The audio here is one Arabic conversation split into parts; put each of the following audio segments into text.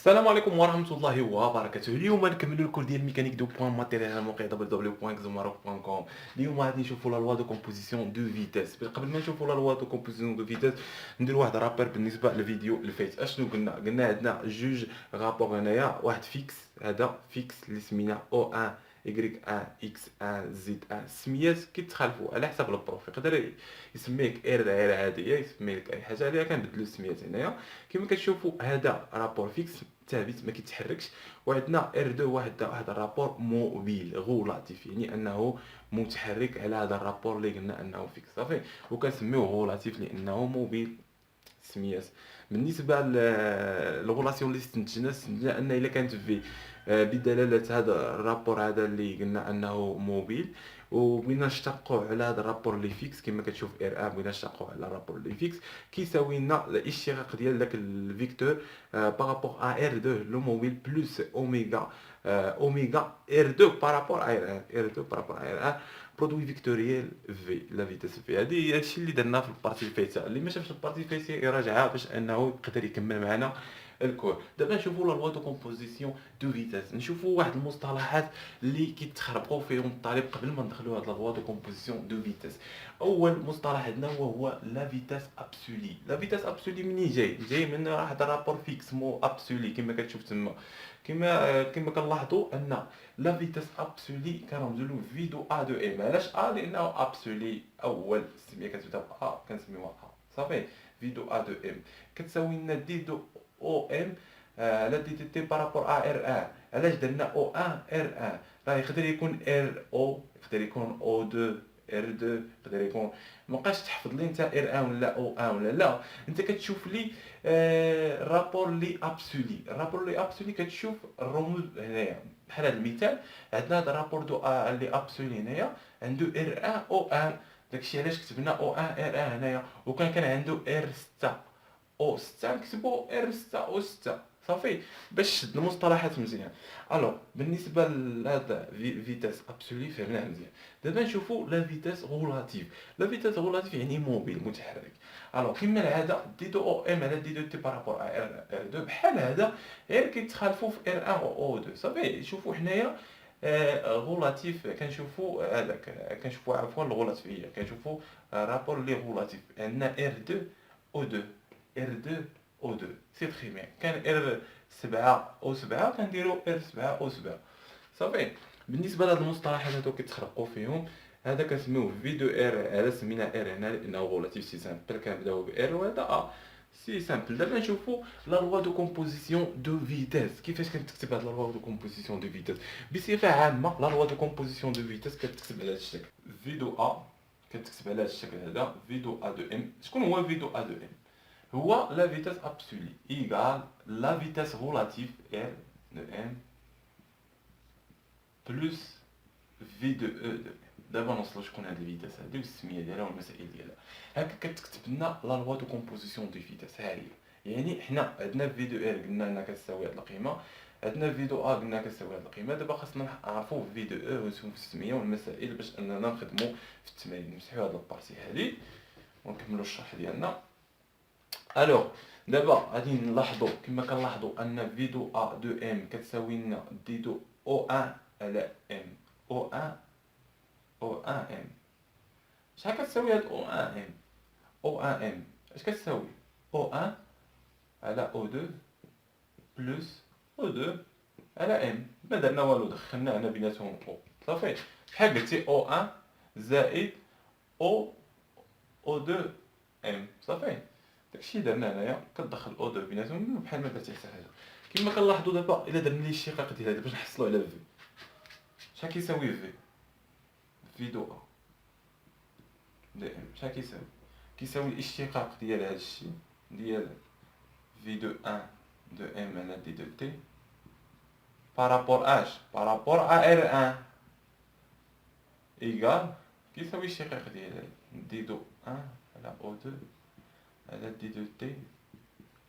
السلام عليكم ورحمة الله وبركاته. اليوم نكملوا الكور ديال ميكانيك دو بوان ماتيريال على موقع www.xzomaroc.com. اليوم غادي نشوفوا لا لوا دو كومبوزيسيون دو فيتاس. قبل ما نشوفوا لا لوا دو كومبوزيسيون دو فيتاس نديروا واحد رابير بالنسبه للفيديو اللي فات. اشنو قلنا عندنا جوج رابور هنايا، واحد فيكس، هذا فيكس اللي سميناه او 1 Y1 X1 Z1. السميات كيتخالفوا على حسب البروف، يقدر يسميك اير غير عاديه، يسمي لك اي حاجه عليها. كنبدلوا السميات هنايا. كما كتشوفوا هذا رابور فيكس ثابت ما كيتحركش، وعندنا ار 2 واحد الرابور موبيل غولاتيف، يعني انه متحرك على هذا الرابور اللي قلنا انه فيكس صافي، وكنسميوه غولاتيف لانه موبيل. سميات بالنسبه للغولاسيون اللي استنتجنا ان الا كانت في بدلاله هذا الرابور هذا اللي قلنا انه موبيل، وبغينا نشتقوا على هذا الرابور اللي فيكس كما كتشوف ار 1، بغينا نشتقوا على الرابور اللي فيكس كيساوي لنا الاشتقاق ديال داك الفيكتور بارابور ا ار 2 لو موبيل بلس اوميغا اوميغا ار 2 بارابور ا ار 2 بارابور ا ار 1 برودوي فيكتوريال في لا فيتاس في. هذه هادشي اللي درنا في البارتي الفايته. اللي ما شافش البارتي الفايته يراجعها باش انه يقدر يكمل معنا الكور. دابا نشوفوا لا لوا دو كومبوزيسيون دو فيتاس، نشوفوا واحد المصطلحات اللي كيتخربقوا فيهم الطالب قبل ما ندخلوا هاد لا لوا دو كومبوزيسيون دو فيتاس. اول مصطلح عندنا وهو لا فيتاس ابسولي. لا فيتاس ابسولي منين جاي من واحد رابور فيكس مو ابسولي كما كتشوف تما. كما كنلاحظوا ان لا فيتاس ابسولي كنرمزوا له في دو ا دو ام. علاش ا؟ لانه ابسولي اول السميه كتبدا ب ا كنسميوها ا صافي. في دو ا دو ام كتساوي لنا دي دو او ام على دي تي تي بارابور ا ار 1. علاش درنا او 1 ار 1؟ راه يقدر يكون ار او، يقدر يكون او 2 ار 2، يقدر يكون مابقاش تحفظ لي انت ار 1 ولا او 1 ولا لا. انت كتشوف لي الرابور لي ابسولي. الرابور لي ابسولي كتشوف الرموز هنايا. بحال هذا المثال عندنا هذا الرابور دو لي ابسولي هنايا عنده ار 1 او 1. داكشي علاش كتبنا او 1 ار 1 هنايا. وكان عنده ار 6 او 6 نكتبو ار 6 او 6 صافي، باش شد المصطلحات مزيان. الوغ بالنسبه لهذا فيتاس ابسولي فهمناه مزيان. دابا نشوفوا لا فيتاس غولاتيف. لا فيتاس غولاتيف يعني موبيل متحرك. الوغ كما العاده دي دو او ام على دي دو تي بارابور ار 2 بحال هذا، غير كيتخالفوا في ار 1 او 2 صافي. شوفوا حنايا غولاتيف كنشوفوا هذاك، كنشوفوا عفوا الغولاتيفيه، كنشوفوا رابور لي غولاتيف. عندنا ار 2 او 2 ار 2 او 2 سي تري بيان. كان ار 7 او 7 كنديروا ار 7 او 7 صافي. بالنسبه لهاد المصطلحات هادو كيتخرقوا فيهم. هذا كنسميوه في دو ار. على سمينا ار هنا لانه غولاتيف سي سامبل، كنبداو بار وهذا سي سامبل. دابا نشوفوا لا لوا دو كومبوزيسيون دو فيتاس. كيفاش كنتكتب هاد لا لوا دو كومبوزيسيون دو فيتاس؟ بصفه عامه لا لوا دو كومبوزيسيون دو فيتاس كتكتب على هاد الشكل. في دو كتكتب على هاد الشكل هذا في دو ا دو ام. شكون هو في دو ا دو ام؟ هو لا فيتاس ابسولي ايغال لا فيتاس غولاتيف ار دو ام بلس في دو او دو. دابا نوصلوا شكون هاد الفيتاس هادي والسميه ديالها والمسائل ديالها. هكا كتكتب لنا لا لوا دو كومبوزيسيون دو فيتاس. ها هي يعني حنا عندنا في دو ار قلنا انها كتساوي هاد القيمه، عندنا في دو ا قلنا كتساوي هاد القيمه. دابا خاصنا نعرفوا في دو او ونشوفوا السميه والمسائل باش اننا نخدموا في التمارين. نمسحوا هاد البارتي هادي ونكملوا الشرح ديالنا. الوغ دابا غادي نلاحظوا كما كنلاحظوا ان في دو ا دو ام كتساوي لنا دي دو او 1 على ام او 1 او 1 ام. شحال كتساوي هاد او 1 ام؟ او 1 ام اش كتساوي؟ او 1 على او 2 بلس او 2 على ام. ما درنا والو، دخلنا هنا بيناتهم او صافي. بحال قلتي او 1 زائد او 2 ام صافي. داكشي درنا هنايا. كتدخل او 2 بيناتهم بحال ما درتي حتى حاجه. كما كنلاحظوا دابا الا درنا لي الاشتقاق ديال هذا باش نحصلوا على في، شحال كيساوي في دو ا دو ام؟ شحال كيساوي؟ كيساوي الاشتقاق ديال هذا الشيء ديال في دو 1 دو ام على دي دو تي بارابور اش بارابور ا ار 1 ايكال كيساوي الاشتقاق ديال دي دو 1 على او 2 على دي دو تي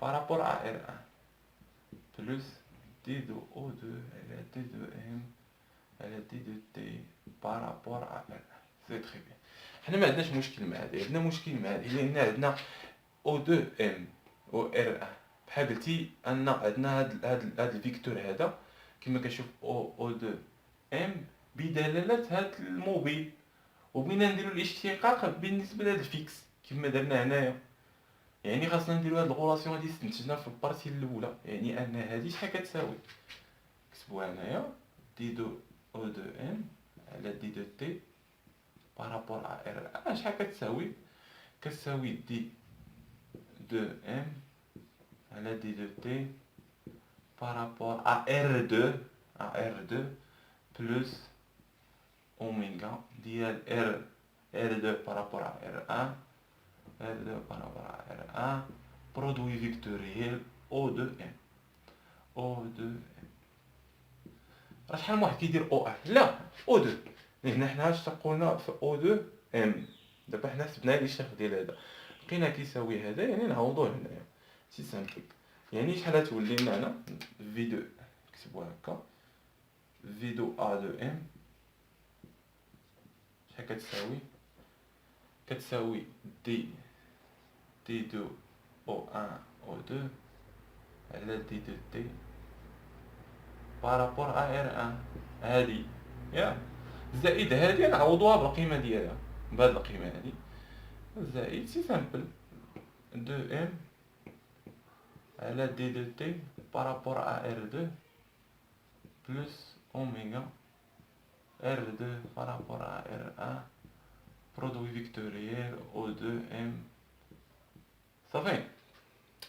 بارابور ا ار 1 بلس دي دو او 2 على دي دو ام على دي دو تي بارابور ا ار 1. سي تري بيان. حنا ما عندناش مشكل مع هذه، عندنا مشكل مع هذه لان عندنا او 2 ام و ار 1 بحال قلتي ان عندنا هاد الفيكتور هذا كما كنشوف او دو ام بدلاله هاد الموبيل، وبغينا نديرو الاشتقاق بالنسبه لهاد الفيكس كما درنا هنايا. يعني خاصنا نديرو هاد الغولاسيون هادي استنتجنا في البارتي الاولى، يعني ان هادي شحال كتساوي، كتبوها هنايا دي دو او دو ام على دي دو تي بارابور ا ار شحال كتساوي، كتساوي دي دو ام على دي دو تي بارابور ا ار دو بلس اوميغا ديال ار دو بارابور ا ار 1 ار دو بارابور ا ار 1 برودوي فيكتوريال او دو ام او دو. راه شحال من واحد كيدير او ان؟ لا او دو. هنا حنا اش تقولنا في او دو ام. دابا حنا حسبنا لي الشيف ديال هذا لقينا كيساوي هذا، يعني نعوضوه هنايا سي سامبل. يعني شحال غتولي لنا هنا في دو، نكتبوها هكا في دو ا دو ام شحال كتساوي، كتساوي دي دو او ان او دو على دي دو تي بارابور ا ار ان هادي ياك، زائد هادي نعوضوها بالقيمه ديالها بهاد القيمه هادي، زائد سي سامبل دو ام على دي دو تي بارابور ا ار دو بلس اوميغا ار دو بارابور ا ار ان برودوي فيكتوريال او دو ام. صافي.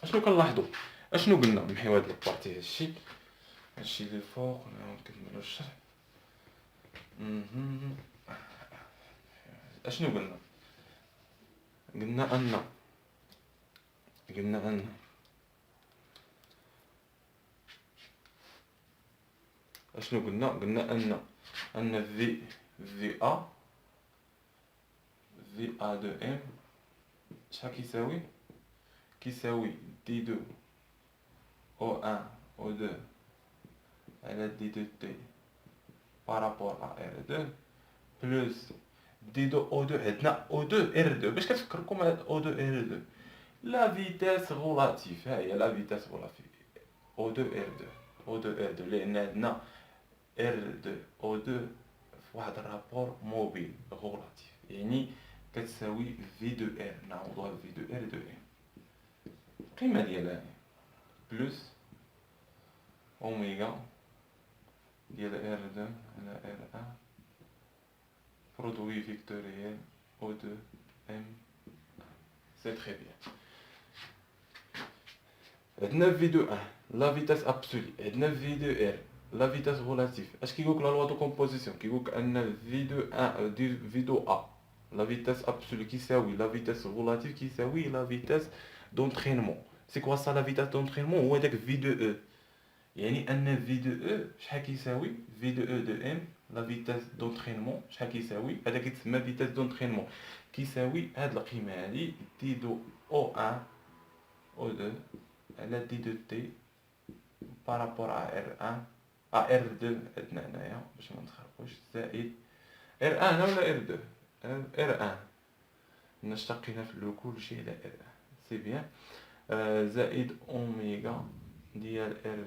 اشنو كنلاحظوا، اشنو قلنا نحيو هاد البارتي، هادشي اللي الفوق نعاود نكملو الشرح. اشنو قلنا، قلنا ان اشنو قلنا ان في ا دو ام شحال كيساوي، كيساوي دي دو او ان او دو على دي دو تي بارابور ا ار دو بلس دي دو او دو. عندنا او دو ار دو، باش كتفكركم هاد او دو ار دو لا فيتاس غولاتيف، ها هي لا فيتاس غولاتيف او دو ار دو، او دو ار دو لان عندنا ار دو او دو في واحد الرابور موبيل غولاتيف، يعني كتساوي في دو ار، نعوضوها في دو ار دو ام القيمه ديالها بلس اوميغا ديال ار دو على ار ان برودوي فيكتوريال او دو ام. سي تري بيان. عندنا في دو ان لا فيتاس ابسولي، عندنا في دو ار لا فيتاس غولاتيف. اش كيقولك لا لوا دو كومبوزيسيون، كيقولك ان في دو ان دي في دو ا لا فيتاس ابسولي كيساوي لا فيتاس غولاتيف كيساوي لا فيتاس دونترينمون. سي كوا سا لا فيتاس دونترينمون؟ هو داك في دو او، يعني ان في دو او شحال كيساوي في دو او دو ام لا فيتاس دونترينمون شحال كيساوي، هذا كيتسمى فيتاس دونترينمون، كيساوي هاد القيمه هادي دي دو او ان او دو على دي دو تي بارابور ا ار ان ا ار دو عندنا هنايا باش ما نتخربوش، زائد ار ان ولا ار دو، ار ان نشتقينا في الاول كلشي على ار ان سي بيان، زائد اوميغا ديال ار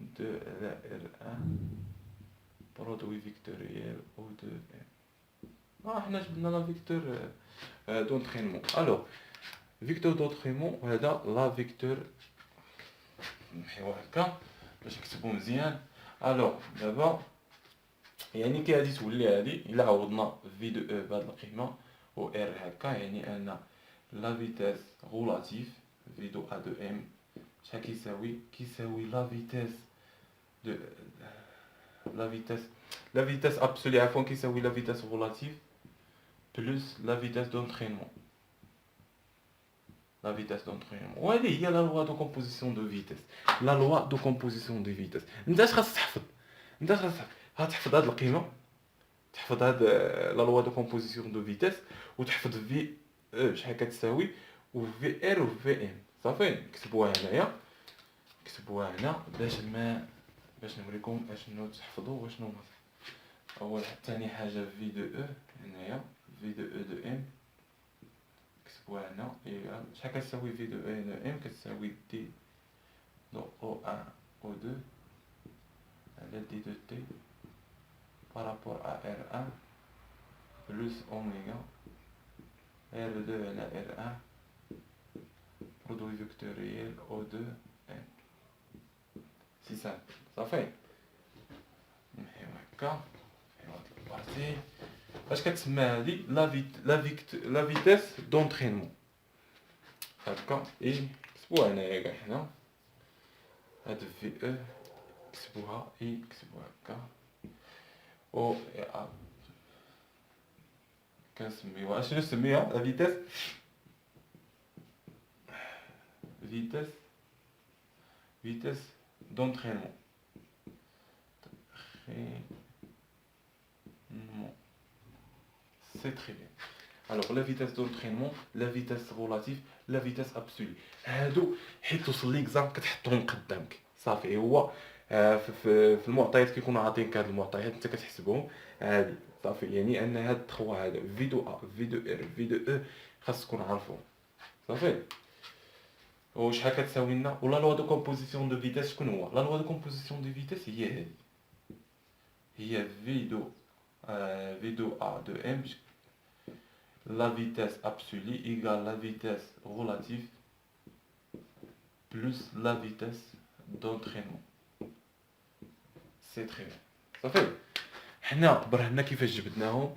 دو على ار ان برودوي فيكتوريال او دو ام. حنا جبنا لا فيكتور دونترينمون. الوغ فيكتور دونترينمون هذا لا فيكتور نحيوه هكا باش نكتبو مزيان. الوغ دابا يعني كي غادي تولي هادي الا عوضنا في دو او بهاد القيمه و ار هكا، يعني ان لا فيتاس غولاتيف في دو ا دو ام شحال كيساوي، كيساوي لا فيتاس دو لا فيتاس ابسولي عفوا كيساوي لا فيتاس غولاتيف بلس لا فيتاس دونترينمون، لا فيتاس دونترينمون. وهذه هي لا لوا دو كومبوزيسيون دو فيتاس، لا لوا دو كومبوزيسيون دو فيتاس. انت اش خاصك تحفظ، انت خاصك غتحفظ هاد القيمه، تحفظ هاد لا لوا دو كومبوزيسيون دو فيتاس، وتحفظ في او شحال كتساوي و في ار و في ام. صافي نكتبوها هنايا، نكتبوها هنا باش نوريكم اشنو تحفظوا واشنو ما. اول ثاني حاجه في دو او هنايا في دو او دو ام كتبوها هنا، شحال كتساوي في دو او دو ام، كتساوي دي Donc O1, O2, la d de t par rapport à R1 plus oméga R2 à R1 produit vectoriel O2 N. C'est simple, ça fait. نحيو هكا نحيو هاديك البارتي اش كتسمى هادي لا فيتيس دونترينمون هكا اي كتبوها هنايا كاع حنا هاد في او كتبوها اي كتبوها هكا او اي ا كنسميوها اشنو نسميها لا فيتيس دونترينمون c'est très bien. Alors la vitesse d'entraînement, la vitesse relative, la vitesse absolue. هادو حيت توصل ليكزام كتحطهم قدامك صافي هو في المعطيات كيكونوا عاطينك هاد المعطيات انت كتحسبهم هادي صافي يعني ان هاد 3 هذا في دو ا في دو ار في دو او خاص تكون عارفهم صافي. وشحال كتساوي لنا ولا لوا دو كومبوزيسيون دو فيتيس شكون هو لا لوا دو كومبوزيسيون دو فيتيس هي هادي هي في دو a de m, la vitesse absolue égale la vitesse relative plus la vitesse d'entraînement. C'est très bien. Ça fait. حنا برهنا كيفاش جبدناهم.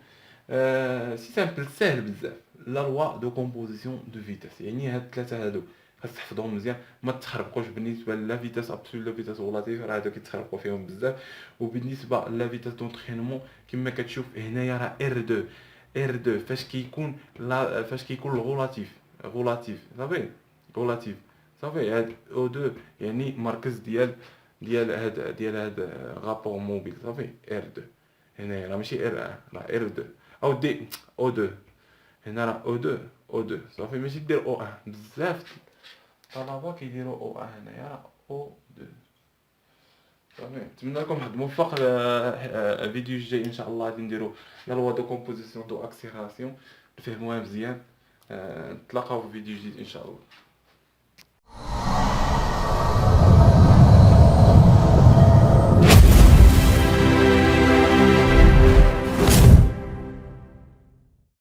سي سامبل ساهل بزاف. لا لوا دو كومبوزيسيون دو فيتيس يعني هاد الثلاثه هادو خاص تحفظهم مزيان ما تخربقوش بالنسبه لا فيتاس ابسول لا فيتاس ريلاتيف راه هادو كيتخربقوا فيهم بزاف. وبالنسبه لا فيتاس دونترينمون كما كتشوف هنايا راه ار 2 فاش كيكون غولاتيف صافي غولاتيف صافي هاد او 2 يعني مركز ديال هاد غابور موبيل صافي ار 2 هنايا راه ماشي ار 1 راه ار 2 او دي او 2 هنا راه او 2 صافي ماشي دير او 1 بزاف الطلبه كيديروا او 1 هنايا راه او 2 صافي. نتمنى لكم واحد الموفق. الفيديو الجاي ان شاء الله غادي نديرو لا لوا دو كومبوزيسيون دو اكسيلراسيون نفهموها مزيان. نتلاقاو في فيديو جديد ان شاء الله.